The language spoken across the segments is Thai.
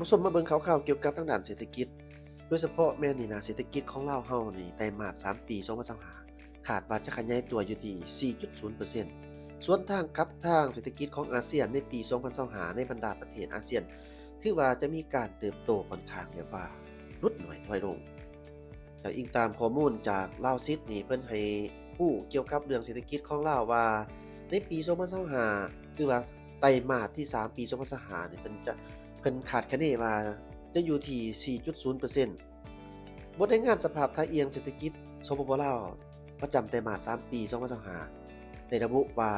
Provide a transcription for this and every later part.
ผู้ชมมาเบิ่งข่าวๆเกี่ยวกับทางด้านเศรษฐกิจโดยเฉพาะแม่นนี่นะเศรษฐกิจของลาวเฮานี่ไตรมาส3ปี2025คาดว่าจะขยายตัวอยู่ที่ 4.0% ส่วนทางเศรษฐกิจของอาเซียนในปี2025ในบรรดาประเทศอาเซียนถือว่าจะมีการเติบโตค่อนข้างแบบว่าลดน้อยถอยลงแต่อิงตามข้อมูลจากลาวซิดนี่เพิ่นให้รู้เกี่ยวกับเรื่องเศรษฐกิจของลาวว่าในปี2025หรือว่าไตรมาสที่3ปี2025นี่เพิ่นคาดคะเนว่าจะอยู่ที่ 4.0% บทรายงานสภาพท่าเอียงเศรษฐกิจสปปลาวประจำไตรมาส3ปี2025ได้ระบุว่า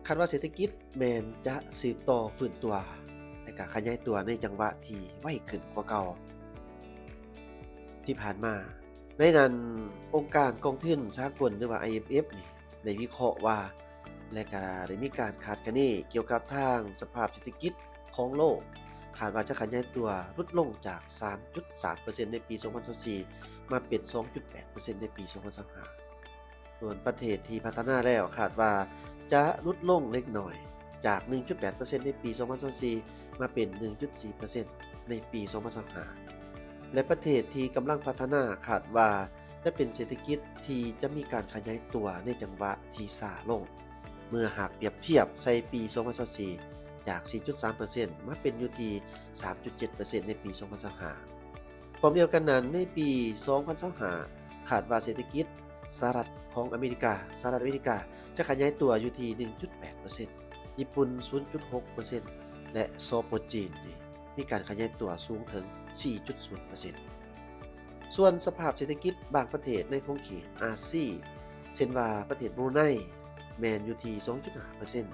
คาดว่าเศรษฐกิจแม้นจะสืบต่อฟื้นตัวและก็ขยายตัวในจังหวะที่ไวขึ้นกว่าเก่าที่ผ่านมาในนั้นองค์การกองทุนสากลหรือว่า IMF นี่ได้วิเคราะห์ว่าและก็ได้มีการคาดคะเนเกี่ยวกับทางสภาพเศรษฐกิจของโลกคาดว่าจะขยายตัวลดลงจาก 3.3% ในปี2024มาเป็น 2.8% ในปี2025ส่วนประเทศที่พัฒนาแล้วคาดว่าจะลดลงเล็กน้อยจาก 1.8% ในปี2024มาเป็น 1.4% ในปี2025และประเทศที่กำลังพัฒนาคาดว่าจะเป็นเศรษฐกิจที่จะมีการขยายตัวในจังหวะที่ช้าลงเมื่อหากเปรียบเทียบใส่ปี2024จาก 4.3% มาเป็นอยู่ที่ 3.7% ในปี2025พร้อมเดียวกันนั้นในปี2025คาดว่าเศรษฐกิจสหรัฐอเมริกาจะขยายตัวอยู่ที่ 1.8% ญี่ปุ่น 0.6% และสป.จีนนี่มีการขยายตัวสูงถึง 4.0% ส่วนสภาพเศรษฐกิจบางประเทศในขอบเขตอาเซียนเช่นว่าประเทศบรูไนแม่นอยู่ที่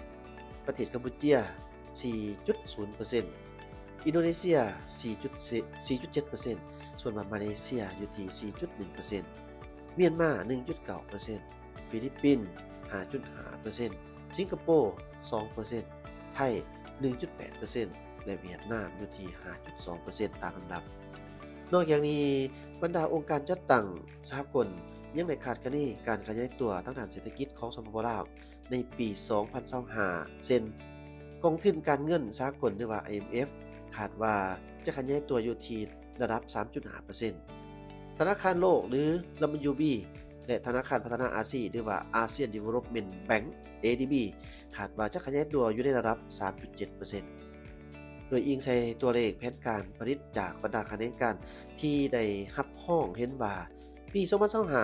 2.5% ประเทศกัมพูชา 4.0% อินโดนีเซีย 4.7% ส่วนมาเลเซียอยู่ที่ 4.1% เมียนมา 1.9% ฟิลิปปินส์ 5.5% สิงคโปร์ 2% ไทย 1.8% และเวียดนามอยู่ที่ 5.2% ตามลำดับนอกจากนี้บรรดาองค์การจัดตั้งสหกลยังได้คาดคะเนการขยายตัวทางด้านเศรษฐกิจของสปปลาวในปี2025เช่นกองทุนการเงินสากลหรือว่า IMF คาดว่าจะขยายตัวอยู่ที่ระดับ 3.5% ธนาคารโลกหรือ WB และธนาคารพัฒนาอาเซียนหรือว่า ASEAN Development Bank ADB คาดว่าจะขยายตัวอยู่ในระดับ 3.7%โดยอิงใส่ตัวเลขแผนการผลิตจากบรรดาคณะกรรมการที่ได้รับห้องเห็นว่าปี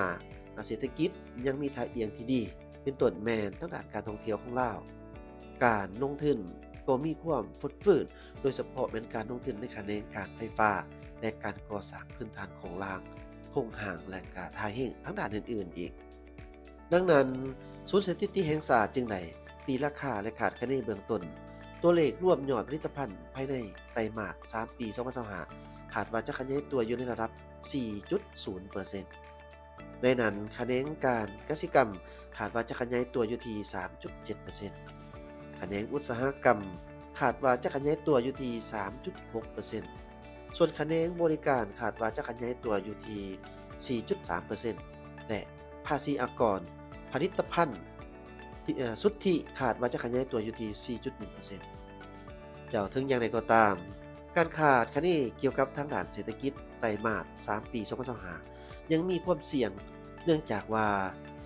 2025เศรษฐกิจยังมีท่าเอียงที่ดีเป็นต้นแม่นทางด้านการท่องเที่ยวของลาวการลงทุนก็มีความฟุดฟื้นโดยเฉพาะเป็นการลงทุนในแขนงการไฟฟ้าและการก่อสร้างพื้นฐานของรางโครงห่างและการท่าเฮงทั้งด้านอื่นๆอีกดังนั้นศูนย์สถิติแห่งชาติจึงได้ตีราคาและคาดคะเนเบื้องต้นตัวเลขรวมยอดผลิตภัณฑ์ภายในไตรมาส3ปี2025คาดว่าจะขยายตัวอยู่ในระดับ 4.0% ในนั้นคะแนนการกสิกรรมคาดว่าจะขยายตัวอยู่ที่ 3.7% คะแนนอุตสาหกรรมคาดว่าจะขยายตัวอยู่ที่ 3.6% ส่วนคะแนนบริการคาดว่าจะขยายตัวอยู่ที่ 4.3% และภาษีอากรผลิตภัณฑ์สุทธิคาดว่าจะขยายตัวอยู่ที่ 4.1% เจ้าถึงอย่างไรก็ตามการคาดคะเนเกี่ยวกับทางด้านเศรษฐกิจไตรมาส3ปี2025ยังมีความเสี่ยงเนื่องจากว่า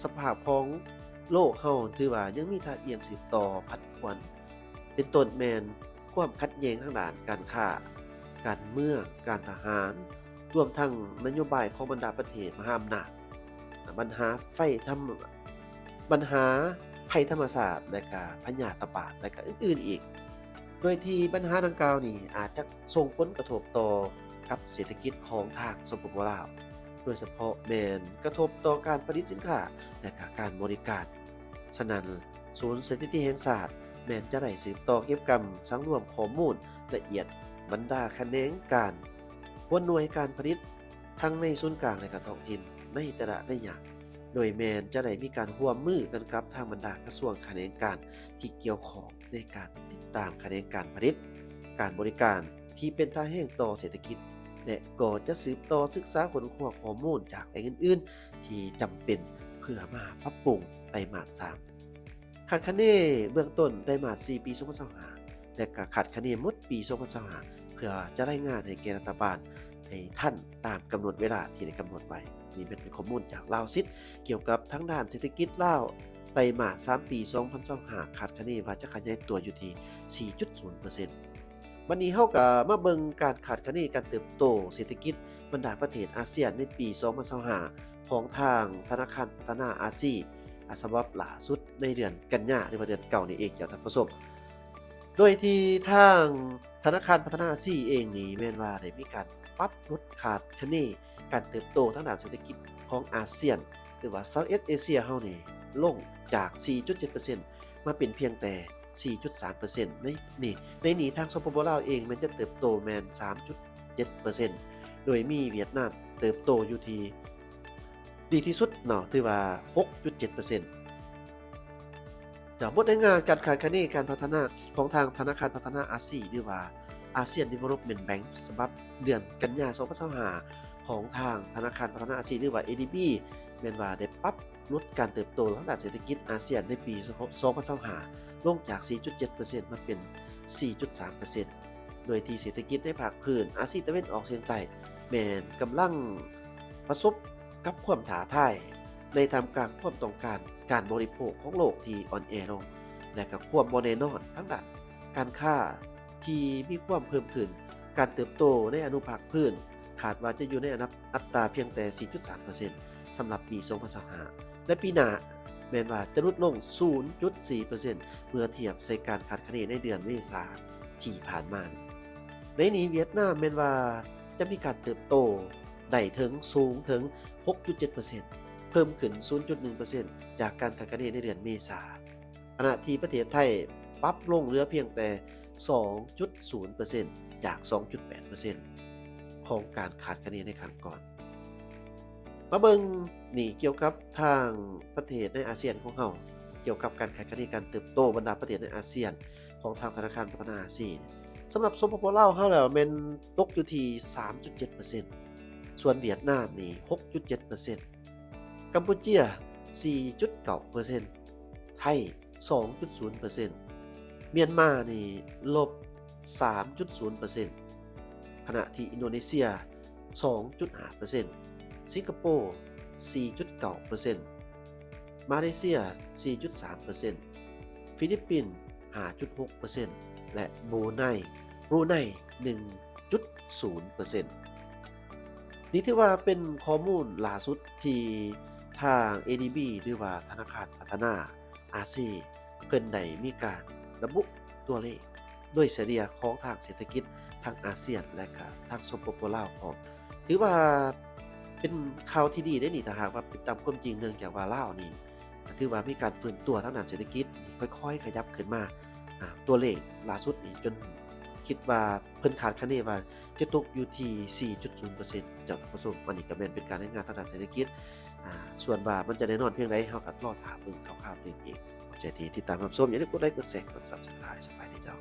สภาพของโลกเฮาถือว่ายังมีท่าเอียงสืบต่อผันผวนเป็นต้นแม่นความขัดแย้งทางด้านการค้าการเมืองการทหารรวมทั้งนโยบายของบรรดาประเทศมหาอำนาจปัญหาปัญหาภัยธรรมศาสตร์และก็พยาธิระบาดและก็อื่นๆอีกโดยที่ปัญหาดังกล่าวนี้อาจจะส่งผลกระทบต่อกับเศรษฐกิจของทางสปปลาวโดยเฉพาะแม่นกระทบต่อการผลิตสินค้าและก็การบริการฉะนั้นศูนย์สถิติแห่งชาติแม้นจะได้สืบต่อเก็บกำสังรวมข้อมูลละเอียดบรรดาแขนงการหัวหน่วยการผลิตทั้งในศูนย์กลางและก็ท้องถิ่นในแต่ละระยะโดยแม้นจะได้มีการร่วมมือกันกับทางบรรดากระทรวงแขนงการที่เกี่ยวข้องในการติดตามแขนงการผลิตการบริการที่เป็นท่าแห่งต่อเศรษฐกิจและก็จะสืบต่อศึกษาค้นคว้าข้อมูลจากแหล่งอื่นๆที่จำเป็นเพื่อมาปรับปรุงไตรมาส3คาดคะเนเบื้องต้นไตรมาส4ปี2025และก็คาดคะเนหมดปี2025 เพื่อจะรายงานให้แก่รัฐบาลให้ทันตามกำหนดเวลาที่ได้กำหนดไว้นี่เป็นข้อมูลจากลาวซิดเกี่ยวกับทั้งด้านเศรษฐกิจลาวไตรมาส3ปี2025คาดคะเนว่าจะขยายตัวอยู่ที่ 4.0% วันนี้เราก็มาเบิ่งการคาดคะเนการเติบโตเศรษฐกิจบรรดาประเทศอาเซียนในปี2025ของทางธนาคารพัฒนาอาเซียนฉบับล่าสุดในเดือนกันยายนหรือว่าเดือนเก่านี่เองจ้ะท่านผู้ชมโดยที่ทางธนาคารพัฒนาอาเซียนเองนี่แม่นว่าได้มีการปรับลดคาดคะเนการเติบโตทางด้านเศรษฐกิจของอาเซียนหรือว่า Southeast Asia เฮานี่ลงจาก 4.7% มาเป็นเพียงแต่ 4.3% ในนี้ทางสปปลาวเองมันจะเติบโตแม่น 3.7% โดยมีเวียดนามเติบโตอยู่ที่ดีที่สุดเนาะถือว่า 6.7% จากบทรายงานการคาดคะเนการพัฒนาของทางธนาคารพัฒนาอาเซียนหรือว่า ASEAN Development Bank ฉบับเดือนกันยายน2025ของทางธนาคารพัฒนาอาเซียนหรือว่า ADB แม่นว่าได้ปรับลดการเติบโตทางด้านเศรษฐกิจอาเซียนในปี2025ลงจาก 4.7% มาเป็น 4.3% โดยที่เศรษฐกิจในภาคพื้นอาเซียนตะวันออกเฉียงใต้แม่นกำลังประสบกับความท้าทายในท่ามกลางความต้องการการบริโภคของโลกที่อ่อนแอลงและก็ความบ่แน่นอนทั้งด้านการค้าที่มีความเพิ่มขึ้นการเติบโตในอนุภาคพื้นคาดว่าจะอยู่ในอัตราเพียงแต่ 4.3% สำหรับปี2025และปีหน้าแม้นว่าจะลดลง 0.4% เมื่อเทียบใส่การคาดคะเนในเดือนเมษายนที่ผ่านมาในนี้เวียดนามแม้นว่าจะมีการเติบโตได้ถึงสูงถึง 6.7%เพิ่มขึ้น 0.1% จากการคาดคะเนในเดือนเมษายนขณะที่ประเทศไทยปรับลงเหลือเพียงแต่ 2.0% จาก 2.8% ของการคาดคะเนในครั้งก่อนมาเบิ่งนี่เกี่ยวกับทางประเทศในอาเซียนของเราเกี่ยวกับการคาดคะเนการเติบโตบรรดาประเทศในอาเซียนของทางธนาคารพัฒนาอาเซียนสำหรับสปปลาวเฮาแล้วแม่นตกอยู่ที่ 3.7% ส่วนเวียดนามนี่ 6.7% กัมพูเชีย 4.9% ไทย 2.0%เมียนมานี่ลบ 3.0% ขณะที่อินโดนีเซีย 2.5% สิงคโปร์ 4.9% มาเลเซีย 4.3% ฟิลิปปินส์ 5.6% และบรูไน 1.0% นี่ถือว่าเป็นข้อมูลล่าสุดที่ทาง ADB หรือว่าธนาคารพัฒนาอาเซียนเพิ่นได้มีการระบุตัวเลขโดยเฉลี่ยของทางเศรษฐกิจทางอาเซียนและก็ทางสปปลาวพร้อมถือว่าเป็นข่าวที่ดีได้นี่ถ้าหากว่าเป็นตามความจริงเนื่องจากว่าลาวนี่ถือว่ามีการฟื้นตัวทางด้านเศรษฐกิจค่อยๆขยับขึ้นมาตัวเลขล่าสุดนี่จนคิดว่าเพิ่นคาดคะเนว่าจะตกอยู่ที่ 4.0% จากท่านผู้ชมอันนี้ก็แม่นเป็นการรายงานทางด้านเศรษฐกิจส่วนว่ามันจะแน่นอนเพียงใดเฮาก็รอถามเบิ่งคร่าวๆเองขอบใจที่ติดตามรับชมอย่าลืมกดไลค์กดแชร์กด Subscribe สบายดีเจ้า